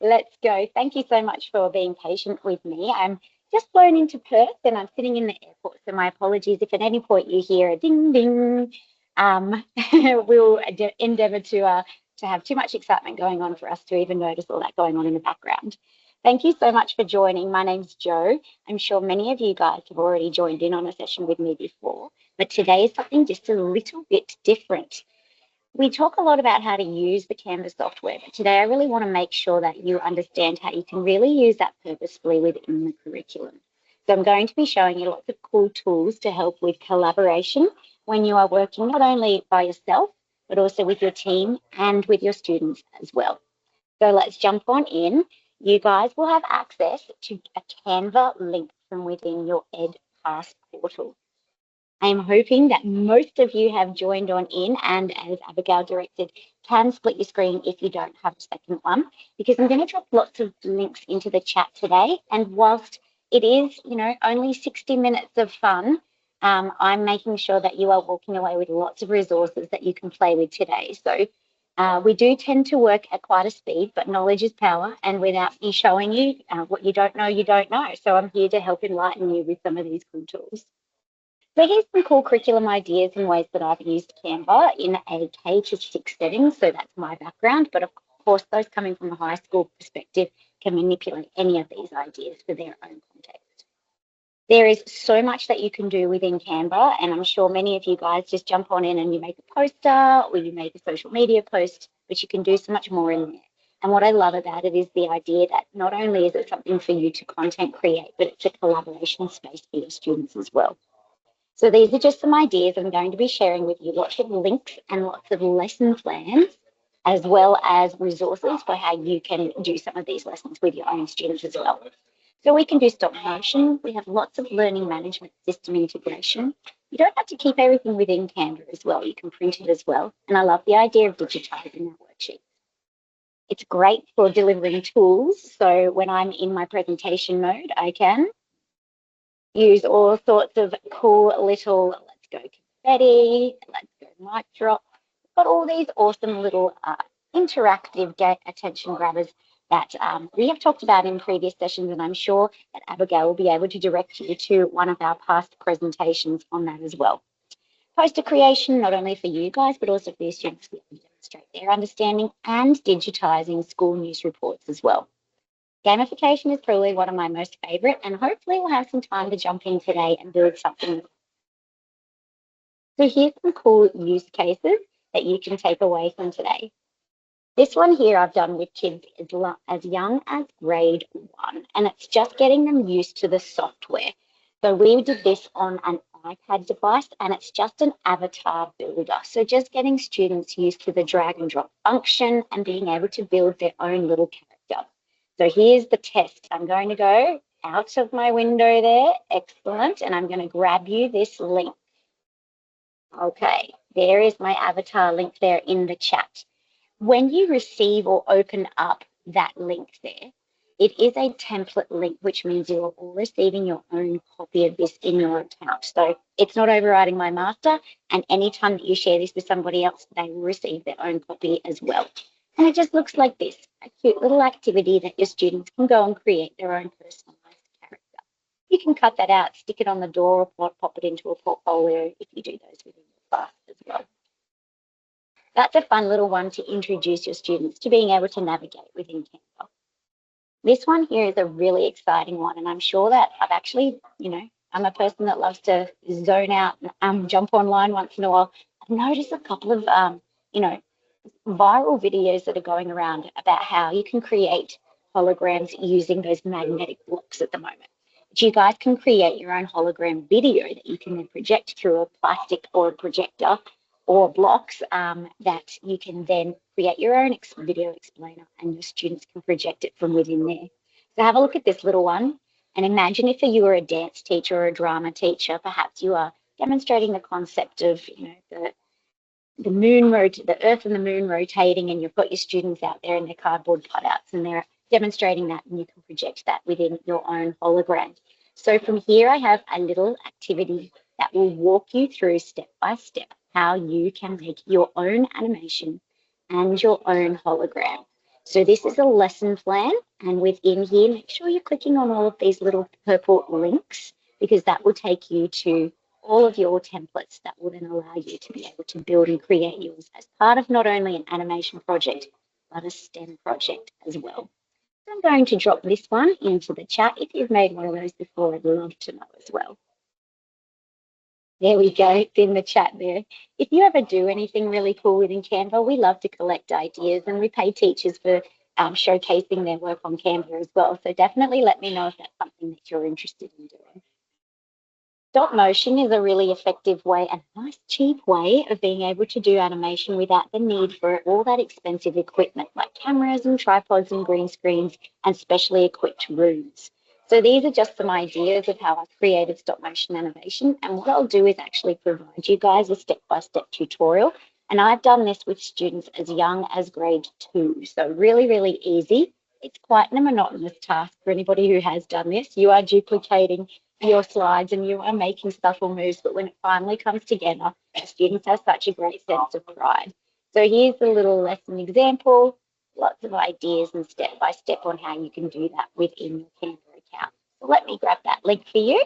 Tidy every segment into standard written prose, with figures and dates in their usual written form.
Let's go. Thank you so much for being patient with me. I'm just flown into Perth and I'm sitting in the airport, so my apologies if at any point you hear a ding ding. We'll endeavour to have too much excitement going on for us to even notice all that going on in the background. Thank you so much for joining. My name's Jo. I'm sure many of you guys have already joined in on a session with me before, but today is something just a little bit different. We talk a lot about how to use the Canva software, but today I really want to make sure that you understand how you can really use that purposefully within the curriculum. So I'm going to be showing you lots of cool tools to help with collaboration when you are working not only by yourself, but also with your team and with your students as well. So let's jump on in. You guys will have access to a Canva link from within your EdPass portal. I'm hoping that most of you have joined on in and, as Abigail directed, can split your screen if you don't have a second one, because I'm going to drop lots of links into the chat today. And whilst it is, only 60 minutes of fun, I'm making sure that you are walking away with lots of resources that you can play with today. So we do tend to work at quite a speed, but knowledge is power. And without me showing you what you don't know, you don't know. So I'm here to help enlighten you with some of these cool tools. So here's some cool curriculum ideas and ways that I've used Canva in a K to 6 setting. So that's my background. But of course, those coming from a high school perspective can manipulate any of these ideas for their own context. There is so much that you can do within Canva, and I'm sure many of you guys just jump on in and you make a poster or you make a social media post, but you can do so much more in there. And what I love about it is the idea that not only is it something for you to content create, but it's a collaboration space for your students as well. So these are just some ideas I'm going to be sharing with you, lots of links and lots of lesson plans, as well as resources for how you can do some of these lessons with your own students as well. So we can do stop motion. We have lots of learning management system integration. You don't have to keep everything within Canva as well. You can print it as well. And I love the idea of digitizing that worksheet. It's great for delivering tools. So when I'm in my presentation mode, I can use all sorts of cool little, let's go confetti, let's go mic drop. Got all these awesome little interactive attention grabbers that we have talked about in previous sessions, and I'm sure that Abigail will be able to direct you to one of our past presentations on that as well. Poster creation, not only for you guys, but also for your students to demonstrate their understanding and digitising school news reports as well. Gamification is probably one of my most favourite, and hopefully we'll have some time to jump in today and build something. So here's some cool use cases that you can take away from today. This one here I've done with kids as young as grade 1, and it's just getting them used to the software. So we did this on an iPad device, and it's just an avatar builder. So just getting students used to the drag and drop function and being able to build their own little character. So here's the test. I'm going to go out of my window there. Excellent. And I'm going to grab you this link. Okay, there is my avatar link there in the chat. When you receive or open up that link there, it is a template link, which means you are all receiving your own copy of this in your account. So it's not overriding my master. And anytime that you share this with somebody else, they will receive their own copy as well. And it just looks like this, a cute little activity that your students can go and create their own personalised character. You can cut that out, stick it on the door, or pop it into a portfolio if you do those within your class as well. That's a fun little one to introduce your students to being able to navigate within Canva. This one here is a really exciting one, and I'm sure that I've actually, I'm a person that loves to zone out and jump online once in a while. I've noticed a couple of, viral videos that are going around about how you can create holograms using those magnetic blocks at the moment. But you guys can create your own hologram video that you can then project through a plastic or a projector or blocks that you can then create your own video explainer, and your students can project it from within there. So have a look at this little one, and imagine if you were a dance teacher or a drama teacher, perhaps you are demonstrating the concept of the Earth and the moon rotating, and you've got your students out there in their cardboard cutouts, and they're demonstrating that, and you can project that within your own hologram. So from here, I have a little activity that will walk you through step by step how you can make your own animation and your own hologram. So this is a lesson plan, and within here, make sure you're clicking on all of these little purple links because that will take you to all of your templates that will then allow you to be able to build and create yours as part of not only an animation project, but a STEM project as well. So I'm going to drop this one into the chat. If you've made one of those before, I'd love to know as well. There we go, it's in the chat there. If you ever do anything really cool within Canva, we love to collect ideas and we pay teachers for showcasing their work on Canva as well. So definitely let me know if that's something that you're interested in doing. Stop motion is a really effective way and a nice cheap way of being able to do animation without the need for all that expensive equipment like cameras and tripods and green screens and specially equipped rooms. So these are just some ideas of how I've created stop motion animation, and what I'll do is actually provide you guys a step-by-step tutorial, and I've done this with students as young as grade 2, so really, really easy. It's quite a monotonous task for anybody who has done this. You are duplicating your slides and you are making subtle moves, but when it finally comes together, the students have such a great sense of pride. So here's a little lesson example, lots of ideas and step by step on how you can do that within your Canva account. So let me grab that link for you.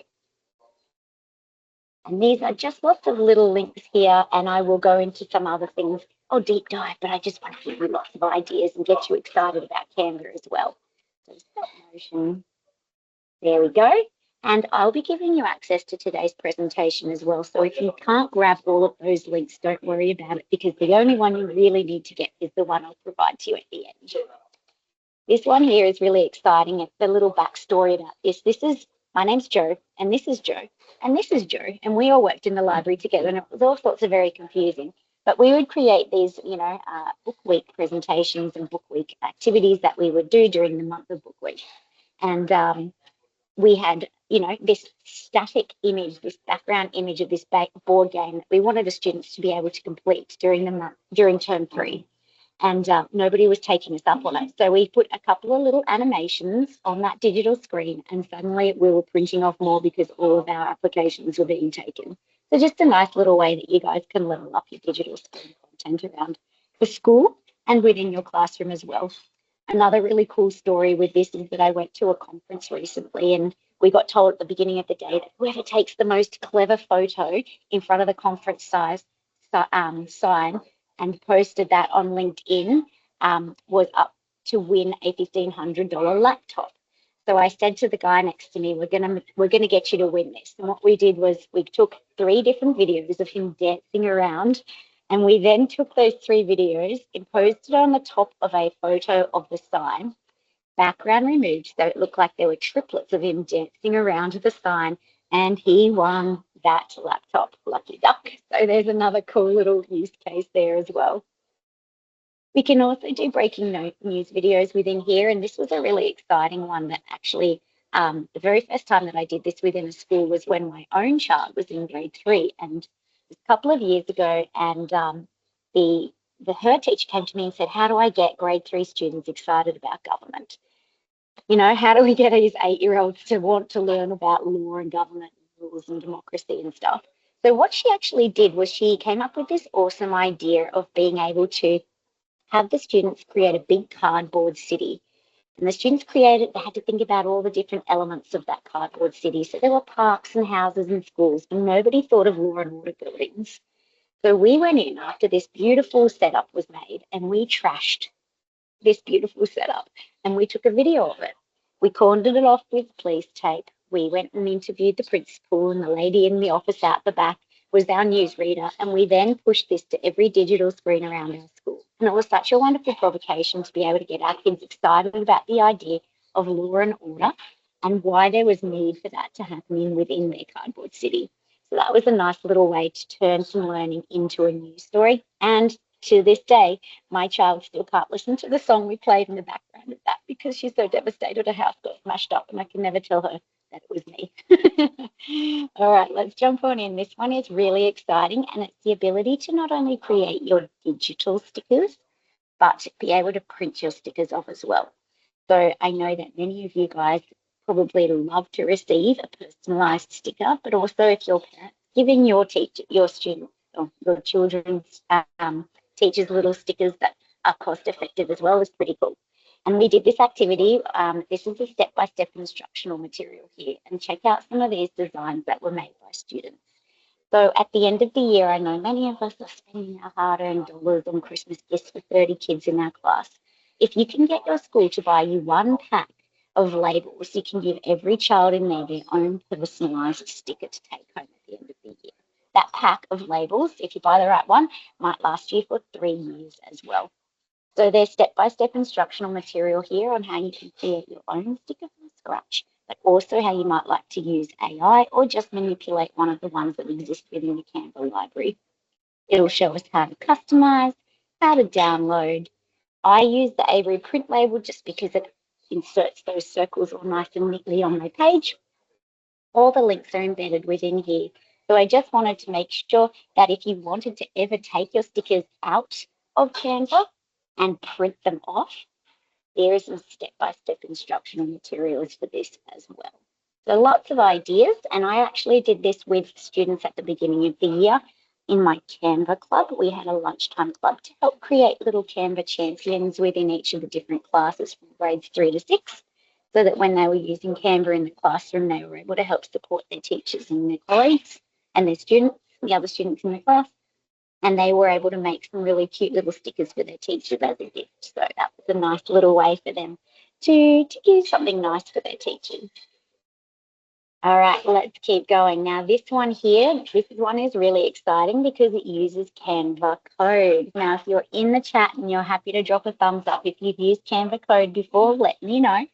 And these are just lots of little links here, and I will go into some other things. I'll deep dive, but I just want to give you lots of ideas and get you excited about Canva as well. So stop motion. There we go. And I'll be giving you access to today's presentation as well. So if you can't grab all of those links, don't worry about it, because the only one you really need to get is the one I'll provide to you at the end. This one here is really exciting. It's a little backstory about this. My name's Jo, and this is Jo, and this is Jo, and we all worked in the library together, and it was all sorts of very confusing. But we would create these, book week presentations and book week activities that we would do during the month of book week. And we had, this static image, this background image of this board game that we wanted the students to be able to complete during term 3. And nobody was taking us up on it. So we put a couple of little animations on that digital screen, and suddenly we were printing off more because all of our applications were being taken. So just a nice little way that you guys can level up your digital screen content around the school and within your classroom as well. Another really cool story with this is that I went to a conference recently, and we got told at the beginning of the day that whoever takes the most clever photo in front of the conference sign and posted that on LinkedIn was up to win a $1,500 laptop. So I said to the guy next to me, we're gonna get you to win this. And what we did was we took 3 different videos of him dancing around, and we then took those 3 videos and posted on the top of a photo of the sign, background removed, so it looked like there were triplets of him dancing around the sign, and he won that laptop. Lucky duck. So there's another cool little use case there as well. We can also do breaking news videos within here, and this was a really exciting one that actually the very first time that I did this within a school was when my own child was in grade 3, and a couple of years ago, and her teacher came to me and said, how do I get grade 3 students excited about government? How do we get these 8-year-olds to want to learn about law and government and rules and democracy and stuff? So what she actually did was she came up with this awesome idea of being able to have the students create a big cardboard city. And the students they had to think about all the different elements of that cardboard city. So there were parks and houses and schools, but nobody thought of law and order buildings. So we went in after this beautiful setup was made, and we trashed this beautiful setup, and we took a video of it. We cornered it off with police tape. We went and interviewed the principal, and the lady in the office out the back was our newsreader, and we then pushed this to every digital screen around our school. And it was such a wonderful provocation to be able to get our kids excited about the idea of law and order and why there was need for that to happen within their cardboard city. So that was a nice little way to turn some learning into a news story. And to this day, my child still can't listen to the song we played in the background of that because she's so devastated her house got smashed up, and I can never tell her that it was me. All right, let's jump on in. This one is really exciting, and it's the ability to not only create your digital stickers, but be able to print your stickers off as well. So I know that many of you guys probably love to receive a personalized sticker, but also if you're parents, giving your students or your children's teachers little stickers that are cost effective as well. It's pretty cool. And we did this activity. This is a step-by-step instructional material here. And check out some of these designs that were made by students. So at the end of the year, I know many of us are spending our hard-earned dollars on Christmas gifts for 30 kids in our class. If you can get your school to buy you one pack of labels, you can give every child in there their own personalised sticker to take home at the end of the year. That pack of labels, if you buy the right one, might last you for 3 years as well. So there's step-by-step instructional material here on how you can create your own sticker from scratch, but also how you might like to use AI or just manipulate one of the ones that exist within the Canva library. It'll show us how to customize, how to download. I use the Avery print label just because it inserts those circles all nice and neatly on my page. All the links are embedded within here. So I just wanted to make sure that if you wanted to ever take your stickers out of Canva and print them off, there is some step-by-step instructional materials for this as well. So lots of ideas, and I actually did this with students at the beginning of the year in my Canva club. We had a lunchtime club to help create little Canva champions within each of the different classes from grades 3 to 6, so that when they were using Canva in the classroom, they were able to help support their teachers and their colleagues and their students, the other students in the class. And they were able to make some really cute little stickers for their teachers as a gift. So that was a nice little way for them to give something nice for their teachers. All right, let's keep going. Now this one here, this one is really exciting because it uses Canva code. Now if you're in the chat and you're happy to drop a thumbs up if you've used Canva code before, let me know.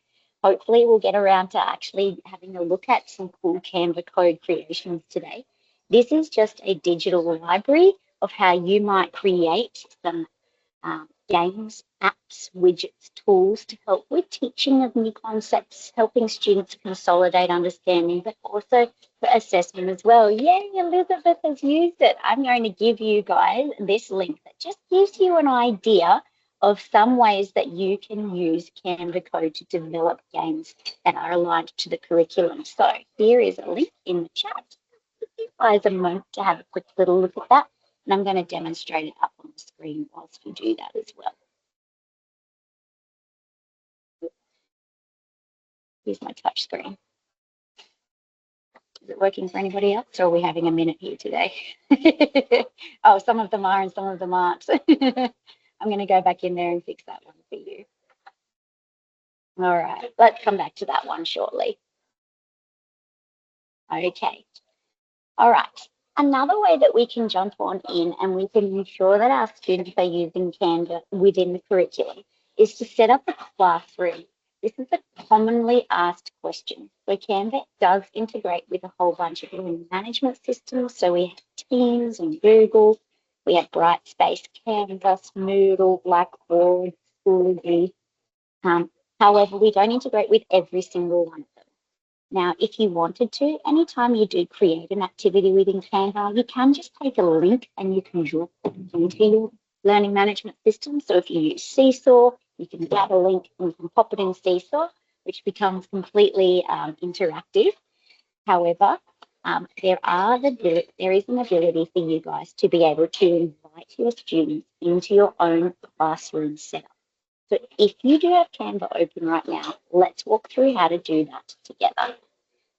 Hopefully we'll get around to actually having a look at some cool Canva code creations today. This is just a digital library of how you might create some games, apps, widgets, tools to help with teaching of new concepts, helping students consolidate understanding, but also for assessment as well. Yay, Elizabeth has used it. I'm going to give you guys this link that just gives you an idea of some ways that you can use Canva code to develop games that are aligned to the curriculum. So here is a link in the chat. Give you guys a moment to have a quick little look at that. And I'm going to demonstrate it up on the screen whilst we do that as well. Here's my touch screen. Is it working for anybody else, or are we having a minute here today? Oh, some of them are and some of them aren't. I'm going to go back in there and fix that one for you. All right, let's come back to that one shortly. Okay. All right. Another way that we can jump on in and we can ensure that our students are using Canva within the curriculum is to set up a classroom. This is a commonly asked question. So Canva does integrate with a whole bunch of learning management systems. So we have Teams and Google, we have Brightspace, Canvas, Moodle, Blackboard, Schoology. However, we don't integrate with every single one of them. Now, if you wanted to, anytime you do create an activity within Canva, you can just take a link and you can drop it into your learning management system. So if you use Seesaw, you can grab a link and you can pop it in Seesaw, which becomes completely interactive. However, there is an ability for you guys to be able to invite your students into your own classroom setup. So if you do have Canva open right now, let's walk through how to do that together.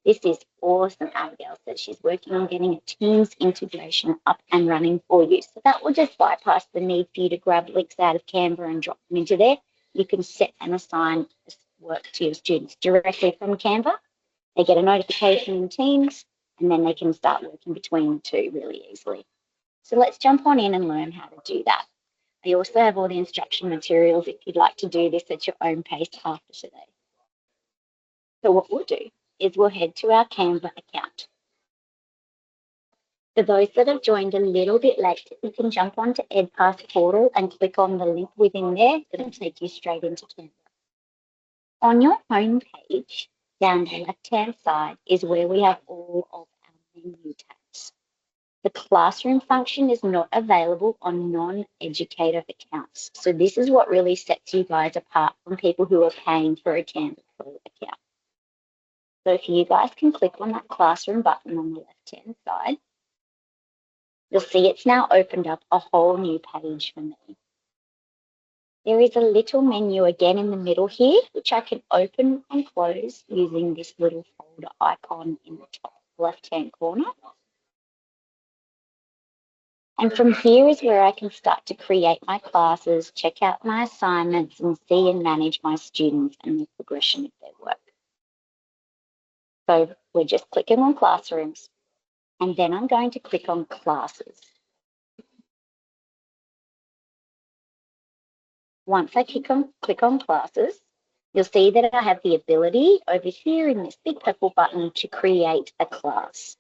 This is awesome. Abigail says she's working on getting a Teams integration up and running for you. So that will just bypass the need for you to grab links out of Canva and drop them into there. You can set and assign work to your students directly from Canva. They get a notification in Teams, and then they can start working between the two really easily. So let's jump on in and learn how to do that. I also have all the instruction materials if you'd like to do this at your own pace after today. So what we'll do is we'll head to our Canva account. For those that have joined a little bit late, you can jump onto EdPass portal and click on the link within there. It'll take you straight into Canva. On your home page, down the left-hand side is where we have all of our menu tabs. The classroom function is not available on non-educator accounts. So this is what really sets you guys apart from people who are paying for a Canva Pro account. So if you guys can click on that classroom button on the left-hand side, you'll see it's now opened up a whole new page for me. There is a little menu again in the middle here, which I can open and close using this little folder icon in the top left-hand corner. And from here is where I can start to create my classes, check out my assignments, and see and manage my students and the progression of their work. So we're just clicking on classrooms, and then I'm going to click on classes. Once I click on classes, you'll see that I have the ability over here in this big purple button to create a class.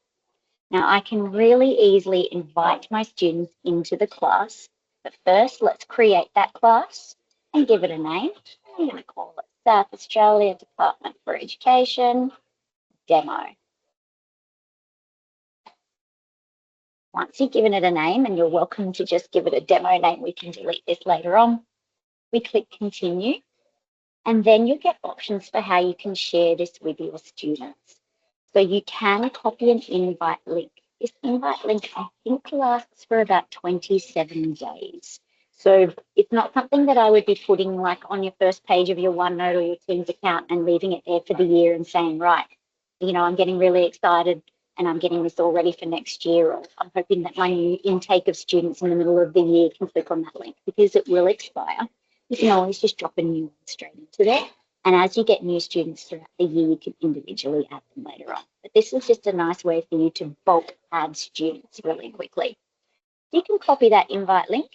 Now I can really easily invite my students into the class, but first let's create that class and give it a name. I'm going to call it South Australia Department for Education Demo. Once you've given it a name, and you're welcome to just give it a demo name, we can delete this later on, we click continue, and then you get options for how you can share this with your students. So you can copy an invite link. This invite link, I think, lasts for about 27 days. So it's not something that I would be putting like on your first page of your OneNote or your Teams account and leaving it there for the year and saying, right, you know, I'm getting really excited and I'm getting this all ready for next year, or I'm hoping that my new intake of students in the middle of the year can click on that link, because it will expire. You can always just drop a new one straight into there. And as you get new students throughout the year, you can individually add them later on. But this is just a nice way for you to bulk add students really quickly. You can copy that invite link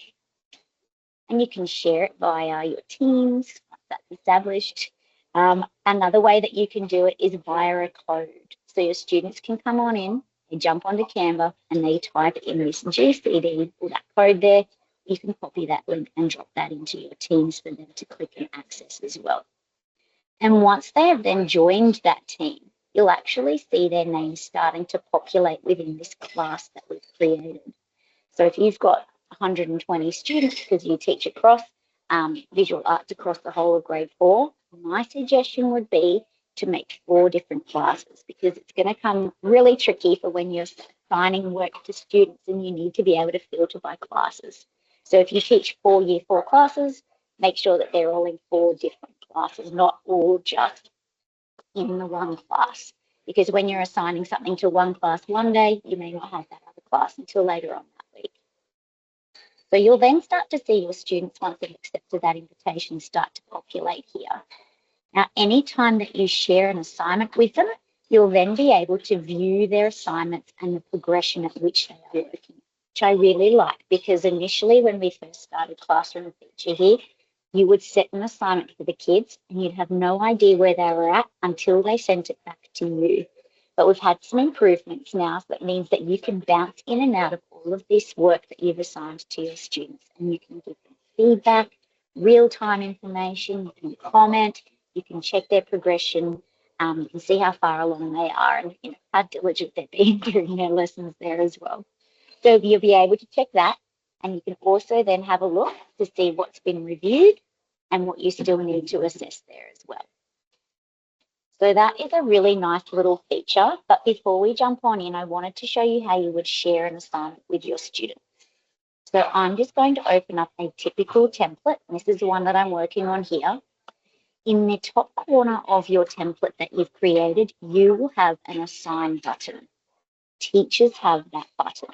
and you can share it via your Teams once that's established. Another way that you can do it is via a code. So your students can come on in, they jump onto Canva and they type in this GCD or that code there. You can copy that link and drop that into your Teams for them to click and access as well. And once they have then joined that team, you'll actually see their names starting to populate within this class that we've created. So if you've got 120 students, because you teach across visual arts across the whole of grade 4, my suggestion would be to make 4 different classes, because it's going to come really tricky for when you're assigning work to students and you need to be able to filter by classes. So if you teach 4 year 4 classes, make sure that they're all in 4 different classes, not all just in the one class. Because when you're assigning something to one class one day, you may not have that other class until later on that week. So you'll then start to see your students, once they've accepted that invitation, start to populate here. Now, anytime that you share an assignment with them, you'll then be able to view their assignments and the progression at which they are working, which I really like, because initially when we first started Classroom Feature here, you would set an assignment for the kids and you'd have no idea where they were at until they sent it back to you. But we've had some improvements now, so that means that you can bounce in and out of all of this work that you've assigned to your students, and you can give them feedback, real-time information, you can comment, you can check their progression, you can see how far along they are and how diligent they're being during their lessons there as well. So you'll be able to check that, and you can also then have a look to see what's been reviewed and what you still need to assess there as well. So that is a really nice little feature, but before we jump on in, I wanted to show you how you would share an assignment with your students. So I'm just going to open up a typical template, and this is the one that I'm working on here. In the top corner of your template that you've created, you will have an assign button. Teachers have that button.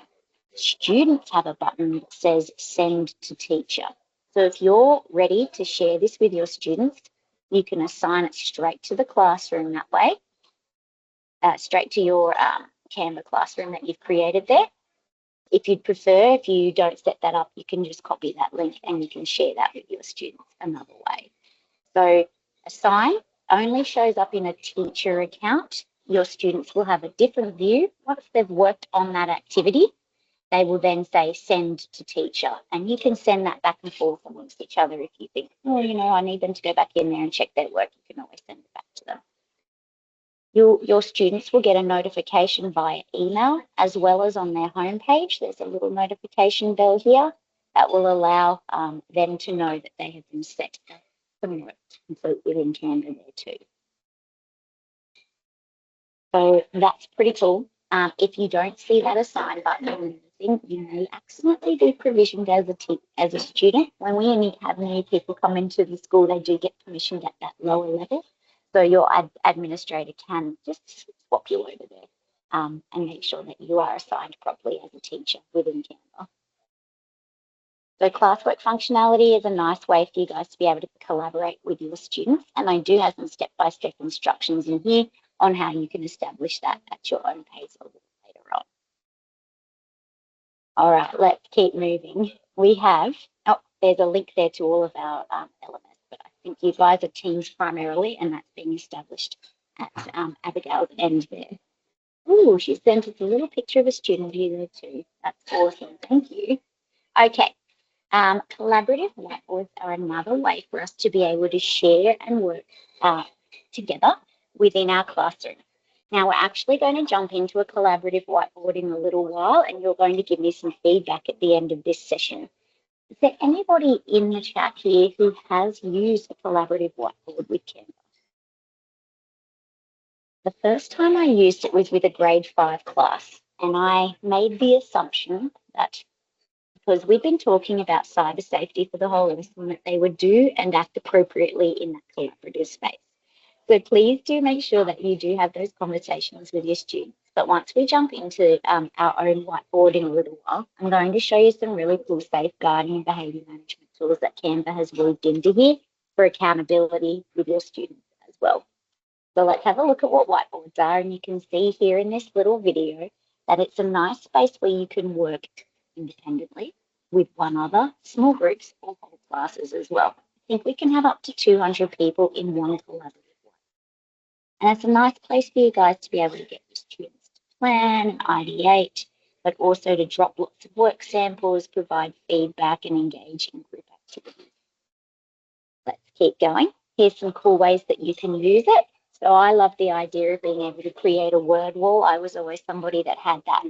Students have a button that says send to teacher. So if you're ready to share this with your students, you can assign it straight to the classroom that way, straight to your Canva classroom that you've created there. If you'd prefer, if you don't set that up, you can just copy that link and you can share that with your students another way. So assign only shows up in a teacher account. Your students will have a different view. Once they've worked on that activity, they will then say send to teacher, and you can send that back and forth amongst each other. If you think, oh, I need them to go back in there and check their work, you can always send it back to them. Your students will get a notification via email, as well as on their homepage. There's a little notification bell here that will allow them to know that they have been set some work to complete within Canva there too. So that's pretty cool. If you don't see that assign button in the something you may accidentally be provisioned as a student. When we only have new people come into the school, they do get permissioned at that lower level. So your administrator can just swap you over there and make sure that you are assigned properly as a teacher within Canva. So classwork functionality is a nice way for you guys to be able to collaborate with your students. And I do have some step-by-step instructions in here on how you can establish that at your own pace a little later on. All right, let's keep moving. We have, there's a link there to all of our elements, but I think you guys are teams primarily, and that's being established at Abigail's end there. Ooh, she sent us a little picture of a student here there too. That's awesome. Thank you. Okay. Collaborative whiteboards are another way for us to be able to share and work together within our classroom. Now, we're actually going to jump into a collaborative whiteboard in a little while, and you're going to give me some feedback at the end of this session. Is there anybody in the chat here who has used a collaborative whiteboard with Canva? The first time I used it was with a grade 5 class, and I made the assumption that because we've been talking about cyber safety for the whole lesson, that they would do and act appropriately in that collaborative space. So please do make sure that you do have those conversations with your students. But once we jump into our own whiteboard in a little while, I'm going to show you some really cool safeguarding and behaviour management tools that Canva has weaved into here for accountability with your students as well. So let's have a look at what whiteboards are, and you can see here in this little video that it's a nice space where you can work independently with one other, small groups or whole classes as well. I think we can have up to 200 people in one collaborative way. And it's a nice place for you guys to be able to get your students to plan and ideate, but also to drop lots of work samples, provide feedback and engage in group activities. Let's keep going. Here's some cool ways that you can use it. So I love the idea of being able to create a word wall. I was always somebody that had that,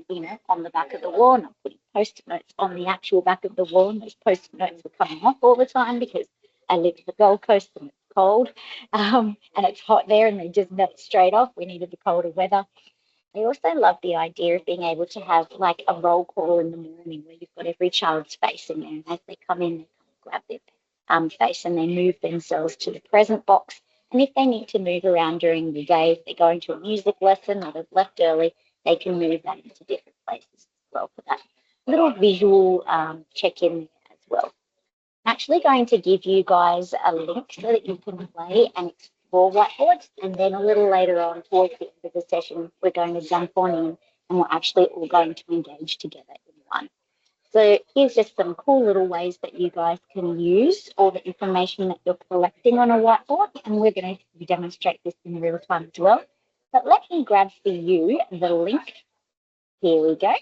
on the back of the wall, and I'm putting post-it notes on the actual back of the wall, and those post-it notes were coming off all the time because I live in the Gold Coast and it's cold and it's hot there and they just melt straight off. We needed the colder weather. I also love the idea of being able to have like a roll call in the morning where you've got every child's face in there, and as they come in, they grab their face and they move themselves to the present box. And if they need to move around during the day, if they're going to a music lesson or they've left early, they can move that into different places as well for that little visual check-in as well. I'm actually going to give you guys a link so that you can play and explore whiteboards, and then a little later on towards the end of the session, we're going to jump on in and we're actually all going to engage together in one. So here's just some cool little ways that you guys can use all the information that you're collecting on a whiteboard, and we're going to demonstrate this in real time as well. But let me grab for you the link, here we go,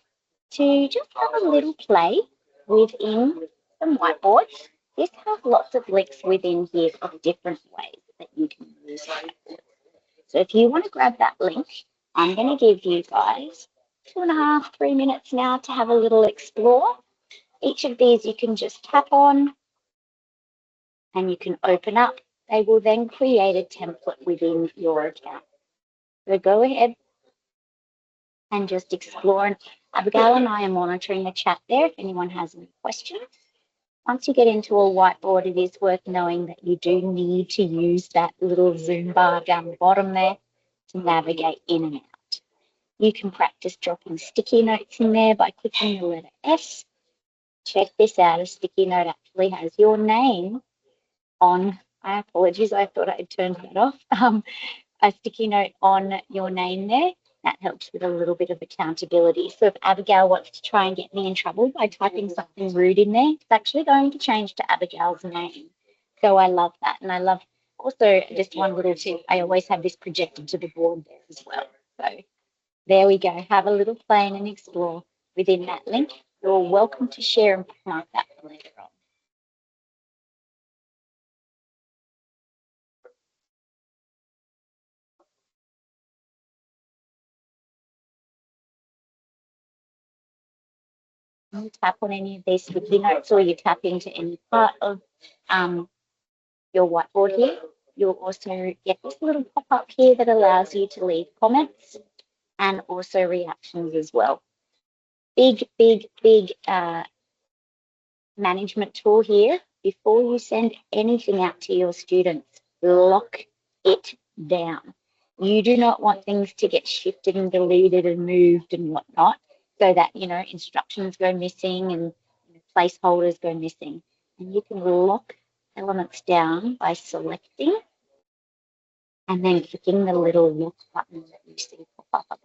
to just have a little play within some whiteboards. This has lots of links within here of different ways that you can use whiteboards. So if you want to grab that link, I'm going to give you guys 2.5, 3 minutes now to have a little explore. Each of these you can just tap on and you can open up. They will then create a template within your account. So go ahead and just explore. And Abigail and I are monitoring the chat there if anyone has any questions. Once you get into a whiteboard, it is worth knowing that you do need to use that little zoom bar down the bottom there to navigate in and out. You can practice dropping sticky notes in there by clicking the letter S. Check this out, a sticky note actually has your name on, I apologize, I thought I had turned that off, a sticky note on your name there. That helps with a little bit of accountability. So if Abigail wants to try and get me in trouble by typing something rude in there, it's actually going to change to Abigail's name. So I love that. And I love also just one little tip, I always have this projected to the board there as well. So there we go. Have a little play and explore within that link. You're welcome to share and mark that for later on. You tap on any of these sticky notes or you tap into any part of your whiteboard here, you'll also get this little pop-up here that allows you to leave comments and also reactions as well. big management tool here. Before you send anything out to your students, lock it down. You do not want things to get shifted and deleted and moved and whatnot, so that, you know, instructions go missing and placeholders go missing. And you can lock elements down by selecting and then clicking the little lock button that you see pop up.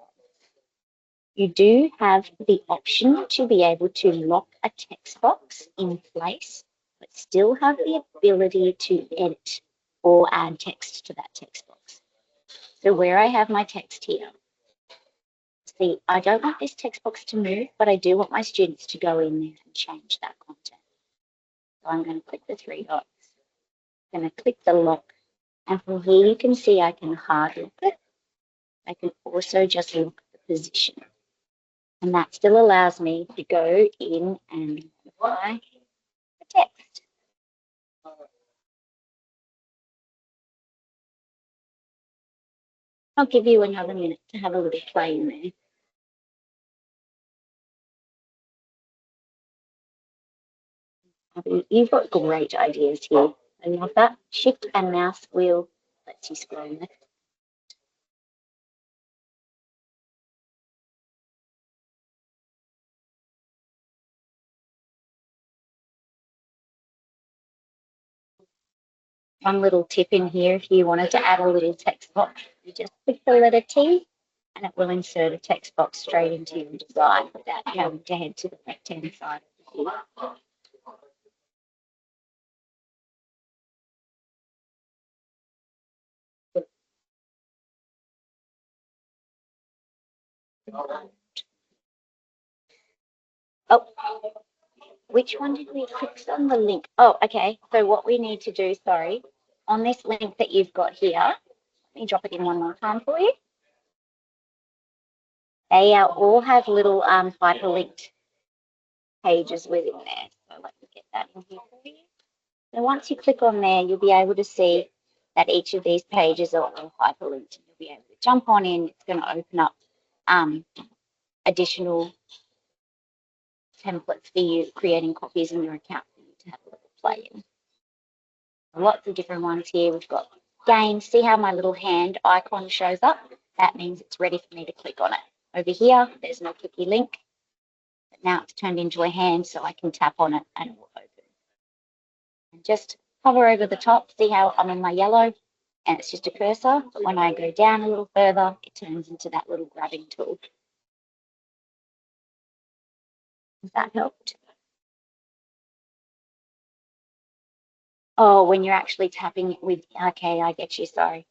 You do have the option to be able to lock a text box in place, but still have the ability to edit or add text to that text box. So where I have my text here, see, I don't want this text box to move, but I do want my students to go in there and change that content. So I'm going to click the three dots. I'm going to click the lock. And from here you can see I can hard lock it. I can also just lock the position. And that still allows me to go in and modify the text. I'll give you another minute to have a little play in there. You've got great ideas here. I love that. Shift and mouse wheel lets you scroll left. One little tip in here, if you wanted to add a little text box, you just click the letter T and it will insert a text box straight into your design without having to head to the left-hand side of the view. Oh, which one did we fix on the link? Oh, okay. So what we need to do, sorry, on this link that you've got here, let me drop it in one more time for you. They all have little hyperlinked pages within there. So let me get that in here for you. So once you click on there, you'll be able to see that each of these pages are all hyperlinked. You'll be able to jump on in. It's going to open up additional templates for you, creating copies in your account for you to have a little play in. Lots of different ones here. We've got games. See how my little hand icon shows up? That means it's ready for me to click on it. Over here, there's no clicky link, but now it's turned into a hand, so I can tap on it and it will open. And just hover over the top. See how I'm in my yellow? And it's just a cursor, but when I go down a little further, it turns into that little grabbing tool. Has that helped? Oh, when you're actually tapping it with, okay, I get you, sorry.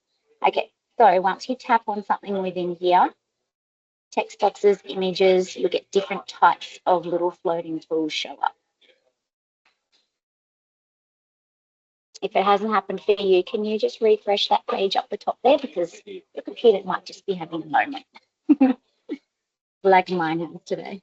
Okay, so once you tap on something within here, text boxes, images, you'll get different types of little floating tools show up. If it hasn't happened for you, can you just refresh that page up the top there, because your computer might just be having a moment, like mine has today.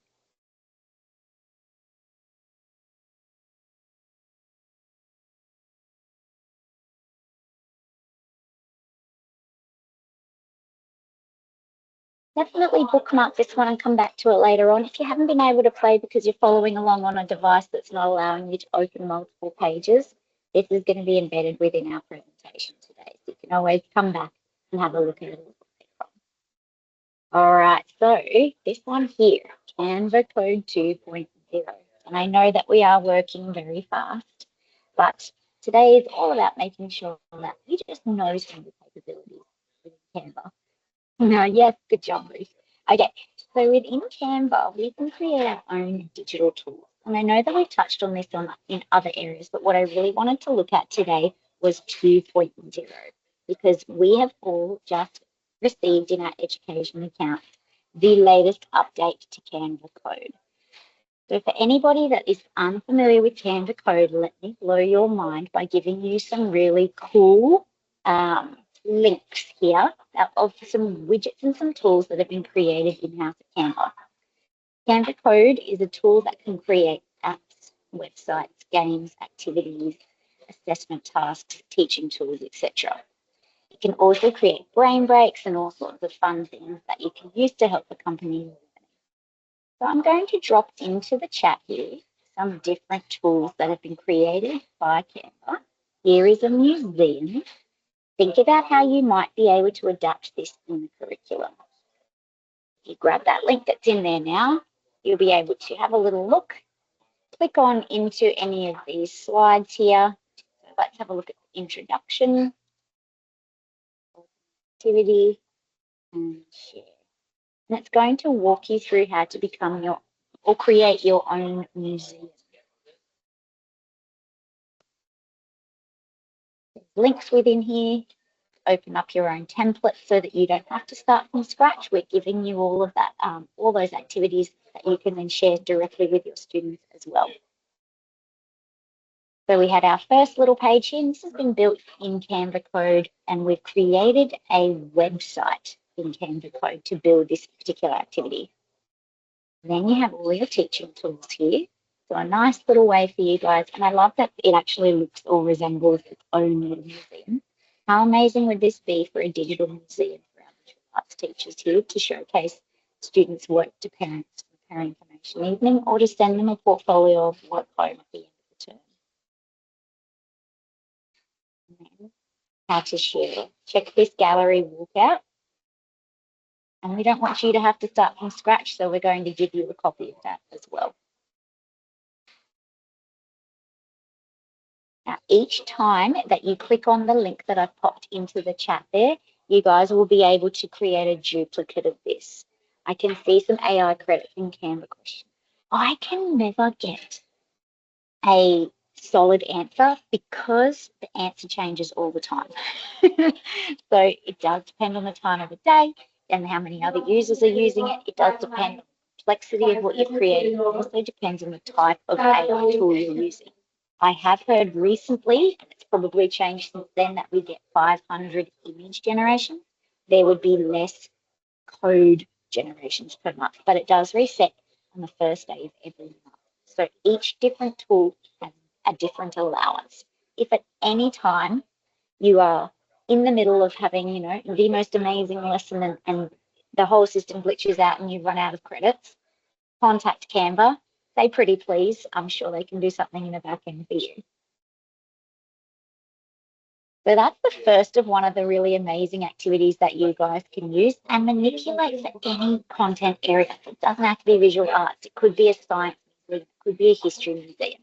Definitely bookmark this one and come back to it later on. If you haven't been able to play because you're following along on a device that's not allowing you to open multiple pages, this is going to be embedded within our presentation today. So you can always come back and have a look at it. All right, so this one here, Canva Code 2.0. And I know that we are working very fast, but today is all about making sure that you just know some of the capabilities within Canva. No, yes, good job, Ruth. Okay, so within Canva, we can create our own digital tools. And I know that we've touched on this in other areas, but what I really wanted to look at today was 2.0, because we have all just received in our education account the latest update to Canva Code. So for anybody that is unfamiliar with Canva Code, let me blow your mind by giving you some really cool links here of some widgets and some tools that have been created in-house at Canva. Canva Code is a tool that can create apps, websites, games, activities, assessment tasks, teaching tools, etc. It can also create brain breaks and all sorts of fun things that you can use to help the company. So I'm going to drop into the chat here some different tools that have been created by Canva. Here is a museum. Think about how you might be able to adapt this in the curriculum. You grab that link that's in there now, you'll be able to have a little look, click on into any of these slides here. So let's have a look at the introduction, activity, and share. And it's going to walk you through how to become your or create your own museum. There's links within here. Open up your own template so that you don't have to start from scratch. We're giving you all of that, all those activities that you can then share directly with your students as well. So we had our first little page here, and this has been built in Canva code, and we've created a website in Canva code to build this particular activity. Then you have all your teaching tools here. So a nice little way for you guys, and I love that it actually looks or resembles its own little museum. How amazing would this be for a digital museum for our visual arts teachers here to showcase students' work to parents for parent information evening, or to send them a portfolio of work home at the end of the term? And then how to share. Check this gallery walkout. And we don't want you to have to start from scratch, so we're going to give you a copy of that as well. Now, each time that you click on the link that I've popped into the chat there, you guys will be able to create a duplicate of this. I can see some AI credits in Canva question. I can never get a solid answer because the answer changes all the time. So it does depend on the time of the day and how many other users are using it. It does depend on the complexity of what you've created. It also depends on the type of AI tool you're using. I have heard recently, and it's probably changed since then, that we get 500 image generations. There would be less code generations per month, but it does reset on the first day of every month. So each different tool has a different allowance. If at any time you are in the middle of having, the most amazing lesson and the whole system glitches out and you run out of credits, contact Canva. Say pretty please. I'm sure they can do something in the back end for you. So that's the first of one of the really amazing activities that you guys can use and manipulate for any content area. It doesn't have to be visual arts. It could be a science museum. It could be a history museum.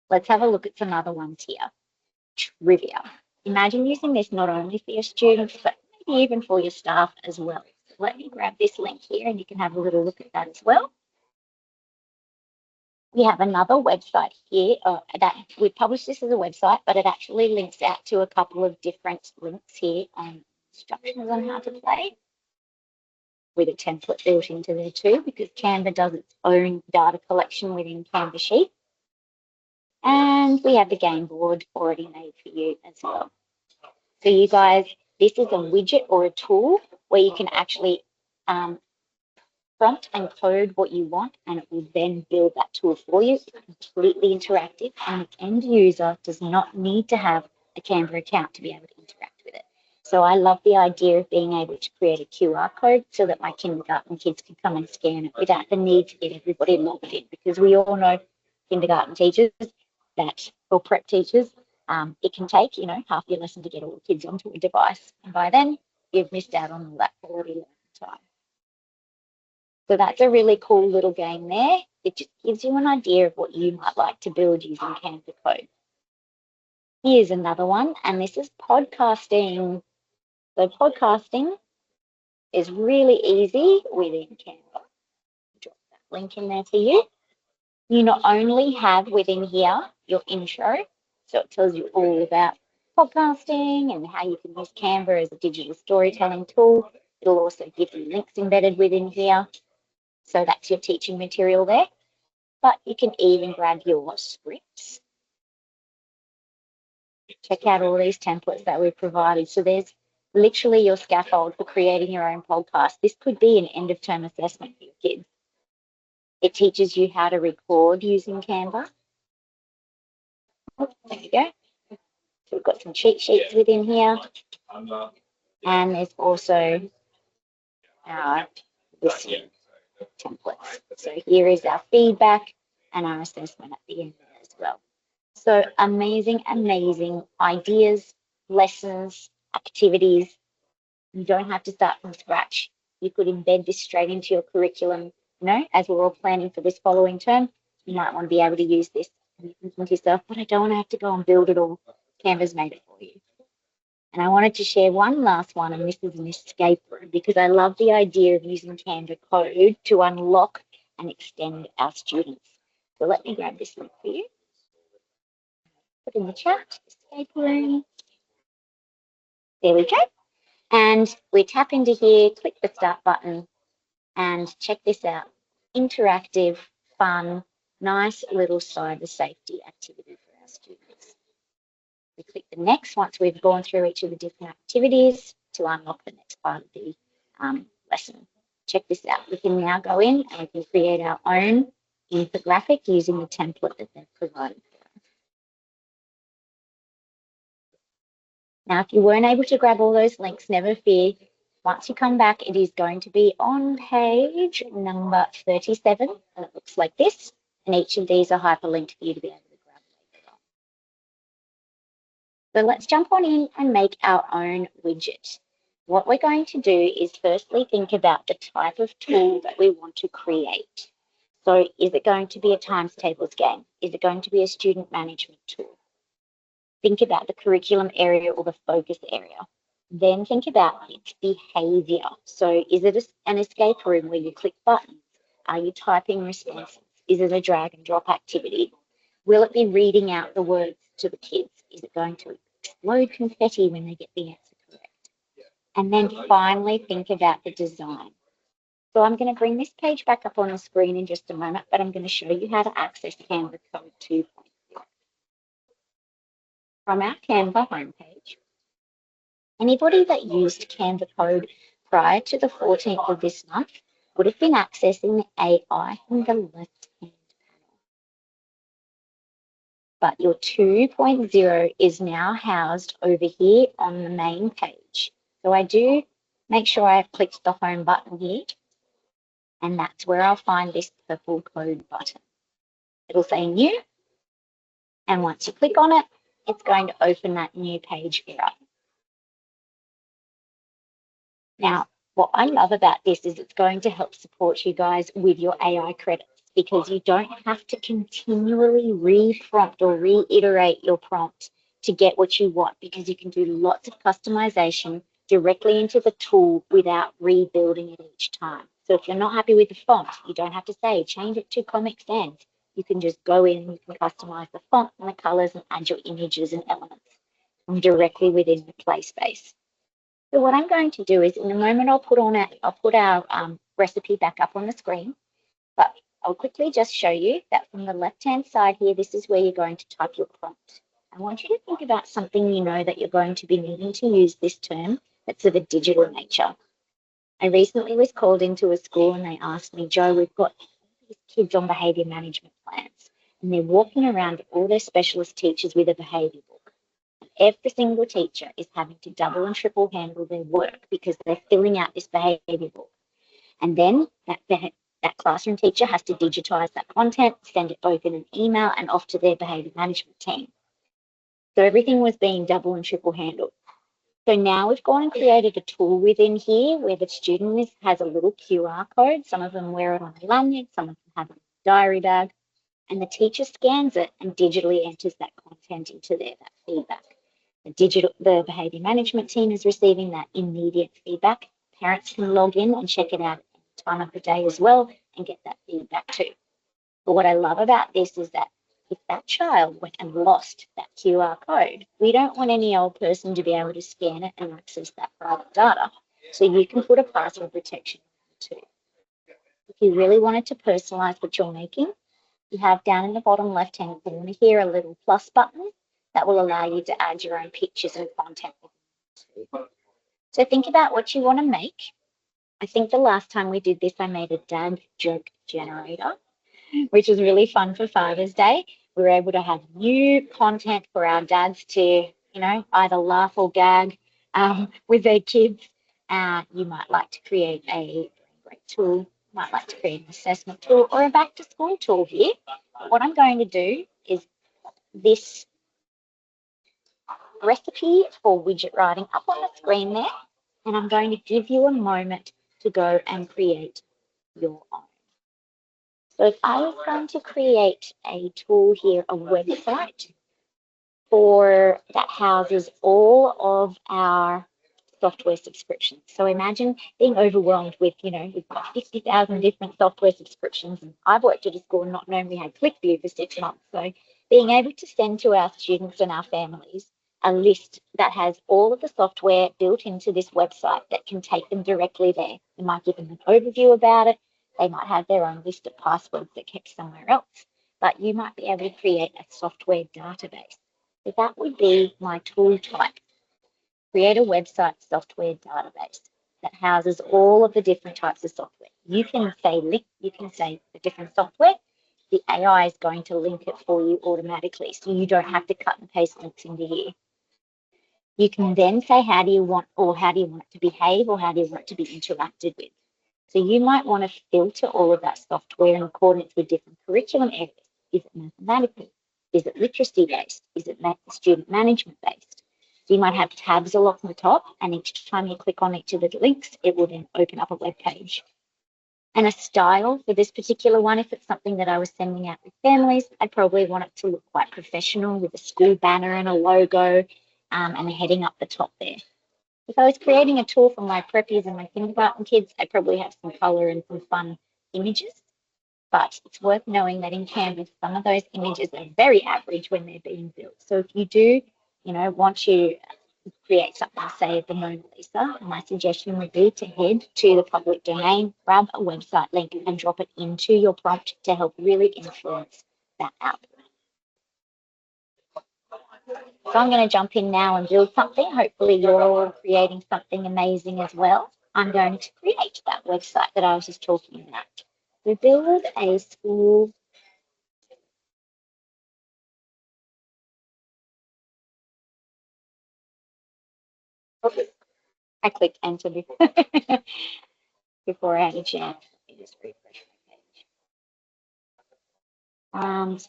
Let's have a look at some other ones here. Trivia. Imagine using this not only for your students, but maybe even for your staff as well. So let me grab this link here and you can have a little look at that as well. We have another website here that we published this as a website, but it actually links out to a couple of different links here on instructions on how to play with a template built into there too, because Canva does its own data collection within Canva Sheet. And we have the game board already made for you as well. So you guys, this is a widget or a tool where you can actually prompt and code what you want, and it will then build that tool for you. It's completely interactive, and the end user does not need to have a Canva account to be able to interact with it. So I love the idea of being able to create a QR code so that my kindergarten kids can come and scan it without the need to get everybody logged in, because we all know kindergarten teachers or prep teachers, it can take, half your lesson to get all the kids onto a device. And by then, you've missed out on all that quality learning time. So that's a really cool little game there. It just gives you an idea of what you might like to build using Canva code. Here's another one, and this is podcasting. So podcasting is really easy within Canva. Drop that link in there for you. You not only have within here your intro, so it tells you all about podcasting and how you can use Canva as a digital storytelling tool. It'll also give you links embedded within here. So that's your teaching material there. But you can even grab your scripts. Check out all these templates that we've provided. So there's literally your scaffold for creating your own podcast. This could be an end of term assessment for your kids. It teaches you how to record using Canva. Oh, there you go. So we've got some cheat sheets within here. And there's also this templates. So here is our feedback and our assessment at the end there as well. So amazing, amazing ideas, lessons, activities. You don't have to start from scratch. You could embed this straight into your curriculum, as we're all planning for this following term. You might want to be able to use this. And you're thinking to yourself, but I don't want to have to go and build it all. Canva's made it for you. And I wanted to share one last one, and this is an escape room, because I love the idea of using Canva code to unlock and extend our students. So let me grab this link for you. Put in the chat, escape room. There we go. And we tap into here, click the start button, and check this out. Interactive, fun, nice little cyber safety activity for our students. We click the next once we've gone through each of the different activities to unlock the next part of the lesson. Check this out. We can now go in and we can create our own infographic using the template that they've provided for us. Now, if you weren't able to grab all those links, never fear. Once you come back, it is going to be on page number 37, and it looks like this. And each of these are hyperlinked for you to be able to grab later on. So let's jump on in and make our own widget. What we're going to do is firstly think about the type of tool that we want to create. So is it going to be a times tables game? Is it going to be a student management tool? Think about the curriculum area or the focus area. Then think about its behavior. So is it an escape room where you click buttons? Are you typing responses? Is it a drag and drop activity? Will it be reading out the words to the kids? Is it going to explode confetti when they get the answer correct? And then finally think about the design. So I'm going to bring this page back up on the screen in just a moment, but I'm going to show you how to access Canva Code 2.0. From our Canva homepage, anybody that used Canva Code prior to the 14th of this month would have been accessing AI in the left-hand panel. But your 2.0 is now housed over here on the main page. So I do make sure I've clicked the home button here, and that's where I'll find this purple code button. It'll say new, and once you click on it, it's going to open that new page for us. Now, what I love about this is it's going to help support you guys with your AI credits, because you don't have to continually re-prompt or reiterate your prompt to get what you want, because you can do lots of customization directly into the tool without rebuilding it each time. So if you're not happy with the font, you don't have to say, change it to Comic Sans. You can just go in and you can customize the font and the colors and add your images and elements from directly within the play space. So what I'm going to do is in a moment, I'll put our recipe back up on the screen, but I'll quickly just show you that from the left-hand side here, this is where you're going to type your prompt. I want you to think about something you know that you're going to be needing to use this term that's of a digital nature. I recently was called into a school and they asked me, Jo, we've got these kids on behaviour management plans and they're walking around all their specialist teachers with a behaviour book. Every single teacher is having to double and triple handle their work because they're filling out this behaviour book. And then that classroom teacher has to digitise that content, send it both in an email and off to their behaviour management team. So everything was being double and triple handled. So now we've gone and created a tool within here where the student has a little QR code. Some of them wear it on a lanyard, some of them have it in a diary bag, and the teacher scans it and digitally enters that content into there, that feedback. The behaviour management team is receiving that immediate feedback. Parents can log in and check it out at any time of the day as well and get that feedback too. But what I love about this is that if that child went and lost that QR code, we don't want any old person to be able to scan it and access that private data. So you can put a password protection too. If you really wanted to personalize what you're making, you have down in the bottom left-hand corner here a little plus button that will allow you to add your own pictures and content. So think about what you want to make. I think the last time we did this, I made a dad joke generator, which was really fun for Father's Day. We were able to have new content for our dads to, either laugh or gag with their kids. You might like to create a great tool might like to create an assessment tool or a back to school tool here. What I'm going to do is this recipe for widget writing up on the screen there, and I'm going to give you a moment to go and create your own. So if I was going to create a tool here, a website for that houses all of our software subscriptions. So imagine being overwhelmed with, we've got 50,000 different software subscriptions. And I've worked at a school and not known we had ClickView for 6 months. So being able to send to our students and our families a list that has all of the software built into this website that can take them directly there. We might give them an overview about it. They might have their own list of passwords that kept somewhere else, but you might be able to create a software database. So that would be my tool type. Create a website software database that houses all of the different types of software. You can say link, you can say the different software. The AI is going to link it for you automatically, so you don't have to cut and paste links into here. You can then say how do you want it to behave, or how do you want it to be interacted with. So you might want to filter all of that software in accordance with different curriculum areas. Is it mathematical? Is it literacy based? Is it student management based? So you might have tabs along the top, and each time you click on each of the links, it will then open up a web page. And a style for this particular one, if it's something that I was sending out with families, I'd probably want it to look quite professional with a school banner and a logo and a heading up the top there. If I was creating a tool for my preppies and my kindergarten kids, I'd probably have some colour and some fun images. But it's worth knowing that in Canva, some of those images are very average when they're being built. So if you do, want to create something, say the Mona Lisa, my suggestion would be to head to the public domain, grab a website link and drop it into your prompt to help really influence that output. So I'm going to jump in now and build something. Hopefully you're all creating something amazing as well. I'm going to create that website that I was just talking about. We build a school. I clicked enter before I had a chance. Let me just refresh my page.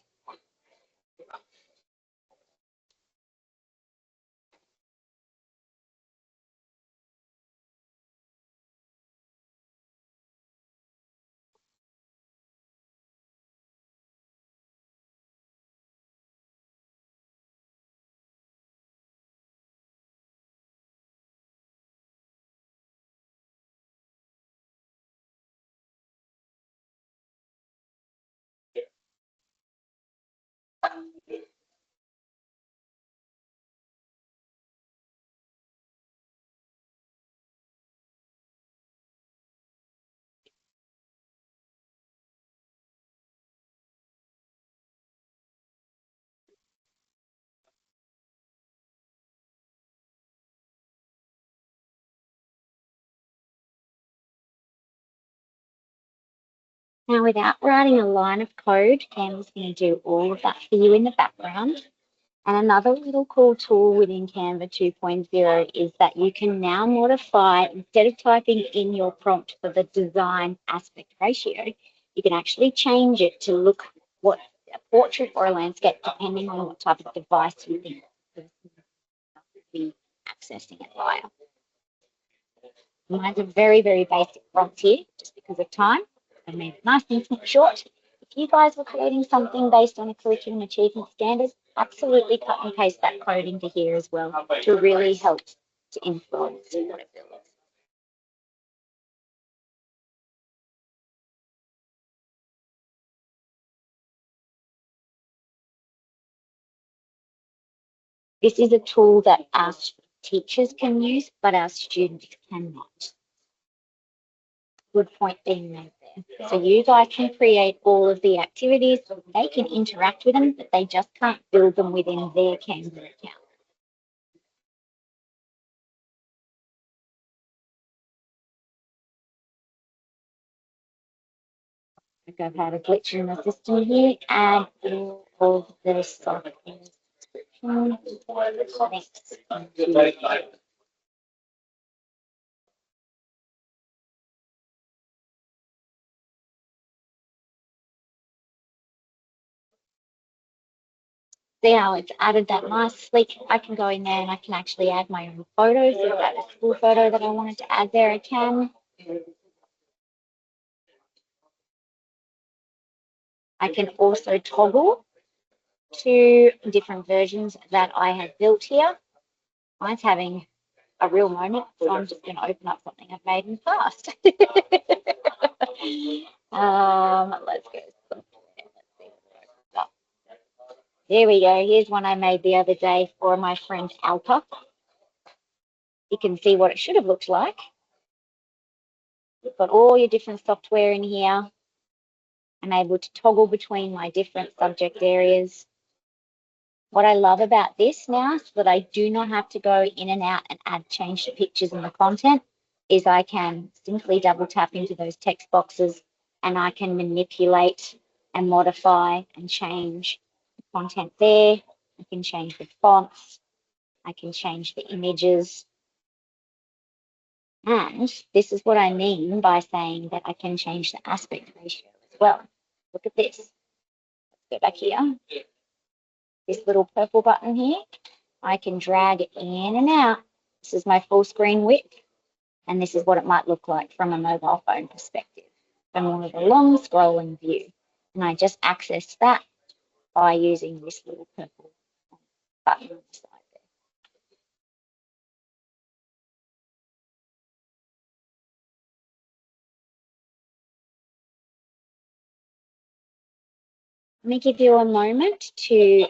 Now, without writing a line of code, Canva's going to do all of that for you in the background. And another little cool tool within Canva 2.0 is that you can now modify, instead of typing in your prompt for the design aspect ratio, you can actually change it to look what a portrait or a landscape, depending on what type of device you think the person will be accessing it via. Mine's a very, very basic prompt here, just because of time. I made it nice and short. If you guys were creating something based on a curriculum achievement standard, absolutely cut and paste that code into here as well to really help to influence what it builds. This is a tool that our teachers can use, but our students cannot. Good point being made there. So you guys can create all of the activities, they can interact with them, but they just can't build them within their Canva account. I've had a glitch in the system here, and all of the software subscription links See how it's added that nice sleek. I can go in there and I can actually add my own photos. If that is a full photo that I wanted to add there, I can. I can also toggle to different versions that I have built here. Mine's having a real moment, so I'm just going to open up something I've made in the past. Let's go. There we go. Here's one I made the other day for my friend Alpa. You can see what it should have looked like. You've got all your different software in here. I'm able to toggle between my different subject areas. What I love about this now, so that I do not have to go in and out and change the pictures and the content, is I can simply double tap into those text boxes and I can manipulate and modify and change the content there. I can change the fonts. I can change the images. And this is what I mean by saying that I can change the aspect ratio as well. Look at this. Let's go back here. This little purple button here, I can drag it in and out. This is my full screen width, and this is what it might look like from a mobile phone perspective, from more of a long scrolling view. And I just access that by using this little purple button on the side there. Let me give you a moment to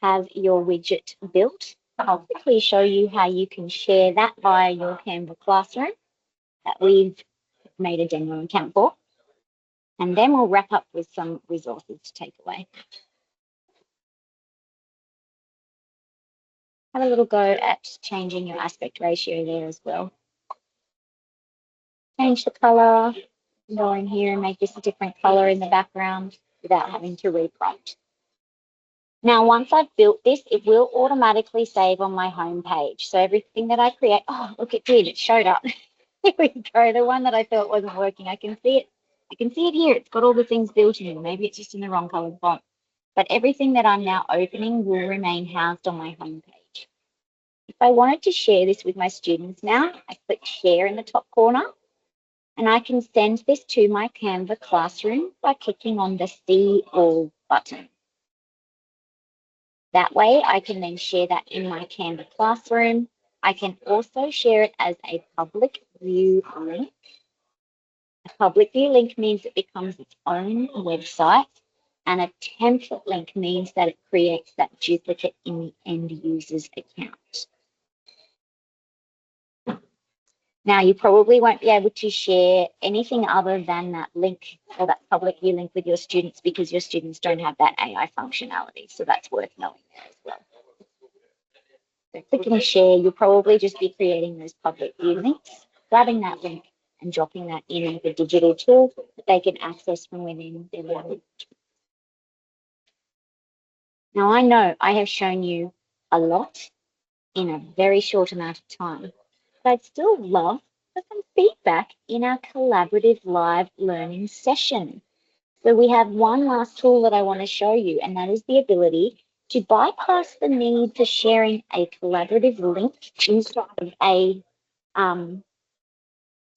have your widget built. I'll quickly show you how you can share that via your Canva classroom that we've made a demo account for. And then we'll wrap up with some resources to take away. Have a little go at changing your aspect ratio there as well. Change the color, go in here and make this a different color in the background without having to reprompt. Now, once I've built this, it will automatically save on my home page. So everything that I create, oh, look, it did, it showed up. Here we go, the one that I thought wasn't working, I can see it. I can see it here, it's got all the things built in. Maybe it's just in the wrong colored font. But everything that I'm now opening will remain housed on my home page. If I wanted to share this with my students now, I click share in the top corner, and I can send this to my Canva classroom by clicking on the See All button. That way I can then share that in my Canva classroom. I can also share it as a public view link. A public view link means it becomes its own website, and a template link means that it creates that duplicate in the end user's account. Now, you probably won't be able to share anything other than that link or that public view link with your students because your students don't have that AI functionality. So that's worth knowing there as well. So clicking share, you'll probably just be creating those public view links, grabbing that link and dropping that in with a digital tool that they can access from within their learning. Now, I know I have shown you a lot in a very short amount of time, but I'd still love for some feedback in our collaborative live learning session. So we have one last tool that I want to show you, and that is the ability to bypass the need for sharing a collaborative link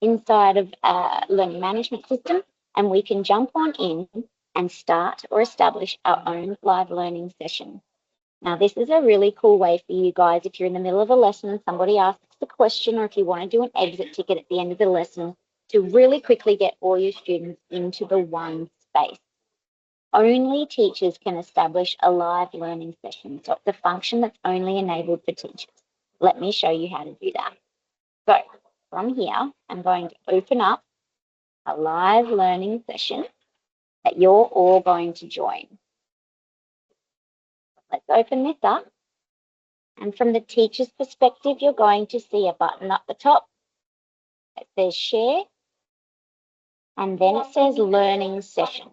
inside of a learning management system, and we can jump on in and start or establish our own live learning session. Now, this is a really cool way for you guys if you're in the middle of a lesson and somebody asks a question, or if you want to do an exit ticket at the end of the lesson, to really quickly get all your students into the one space. Only teachers can establish a live learning session. So it's a function that's only enabled for teachers. Let me show you how to do that. So from here, I'm going to open up a live learning session that you're all going to join. Let's open this up. And from the teacher's perspective, you're going to see a button up the top. It says share, and then it says learning session.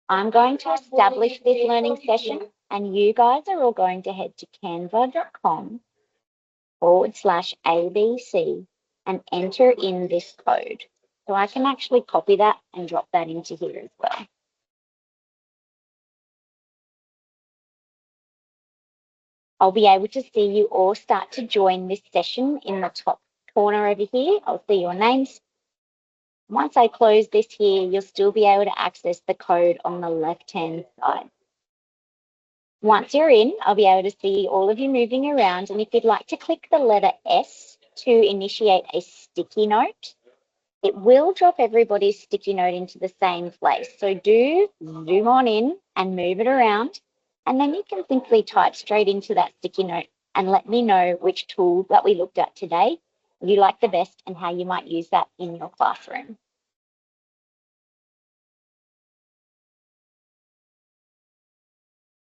I'm going to establish this learning session, and you guys are all going to head to canva.com/ABC and enter in this code. So I can actually copy that and drop that into here as well. I'll be able to see you all start to join this session in the top corner over here. I'll see your names. Once I close this here, you'll still be able to access the code on the left-hand side. Once you're in, I'll be able to see all of you moving around. And if you'd like to click the letter S to initiate a sticky note, it will drop everybody's sticky note into the same place. So do zoom on in and move it around. And then you can simply type straight into that sticky note and let me know which tool that we looked at today you like the best and how you might use that in your classroom.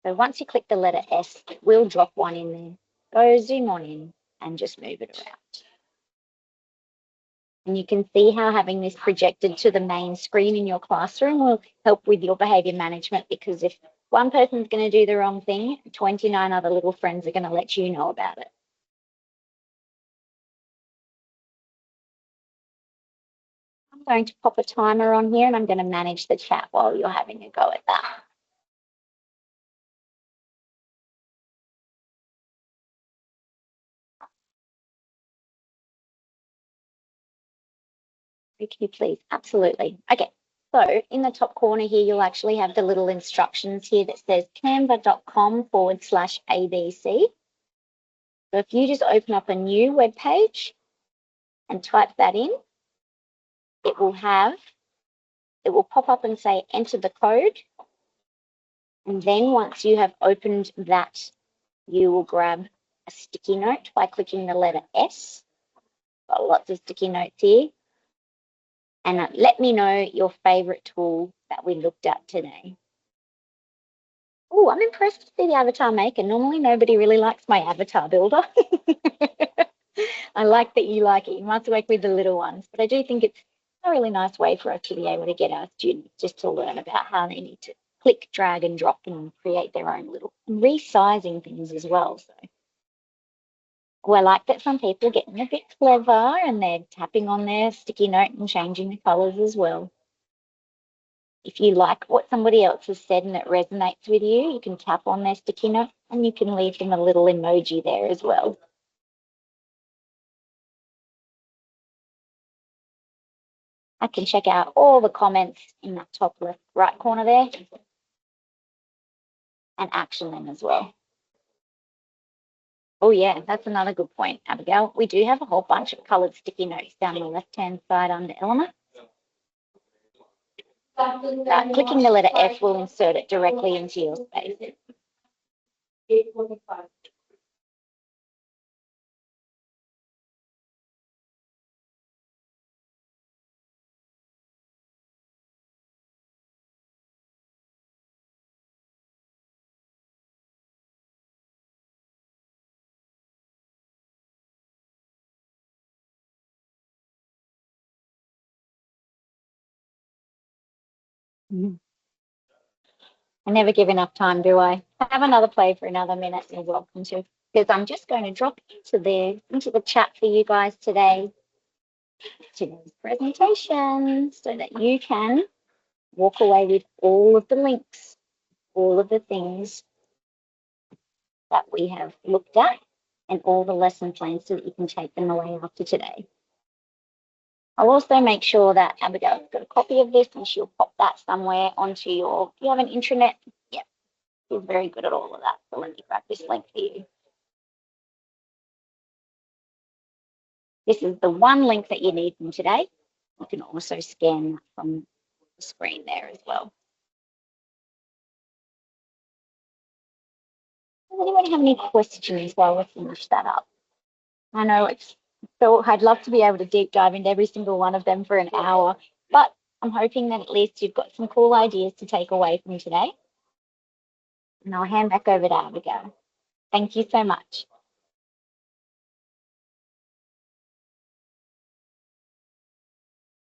So once you click the letter S, it will drop one in there. Go zoom on in and just move it around. And you can see how having this projected to the main screen in your classroom will help with your behaviour management, because if one person's going to do the wrong thing, 29 other little friends are going to let you know about it. I'm going to pop a timer on here and I'm going to manage the chat while you're having a go at that. Can you please? Absolutely. Okay. So in the top corner here, you'll actually have the little instructions here that says canva.com/ABC. So if you just open up a new web page and type that in, it will pop up and say enter the code. And then once you have opened that, you will grab a sticky note by clicking the letter S. Got lots of sticky notes here. And let me know your favorite tool that we looked at today. Oh, I'm impressed to see the avatar maker. Normally nobody really likes my avatar builder. I like that you like it. You must work with the little ones. But I do think it's a really nice way for us to be able to get our students just to learn about how they need to click, drag and drop and create their own little resizing things as well. So I like that some people are getting a bit clever and they're tapping on their sticky note and changing the colours as well. If you like what somebody else has said and it resonates with you, you can tap on their sticky note and you can leave them a little emoji there as well. I can check out all the comments in that top left right corner there and action them as well. Oh yeah, that's another good point, Abigail. We do have a whole bunch of coloured sticky notes down the left-hand side under Elements. Clicking the letter F will insert it directly into your space. I never give enough time, do I? Have another play for another minute, you're welcome to. Because I'm just going to drop into the chat for you guys today's presentation so that you can walk away with all of the links, all of the things that we have looked at and all the lesson plans so that you can take them away after today. I'll also make sure that Abigail's got a copy of this and she'll pop that somewhere onto your, do you have an intranet? Yeah, she's very good at all of that. So let me grab this link for you. This is the one link that you need from today. You can also scan that from the screen there as well. Does anybody have any questions while we finish that up? I know it's so I'd love to be able to deep dive into every single one of them for an hour, but I'm hoping that at least you've got some cool ideas to take away from today. And I'll hand back over to Abigail. Thank you so much.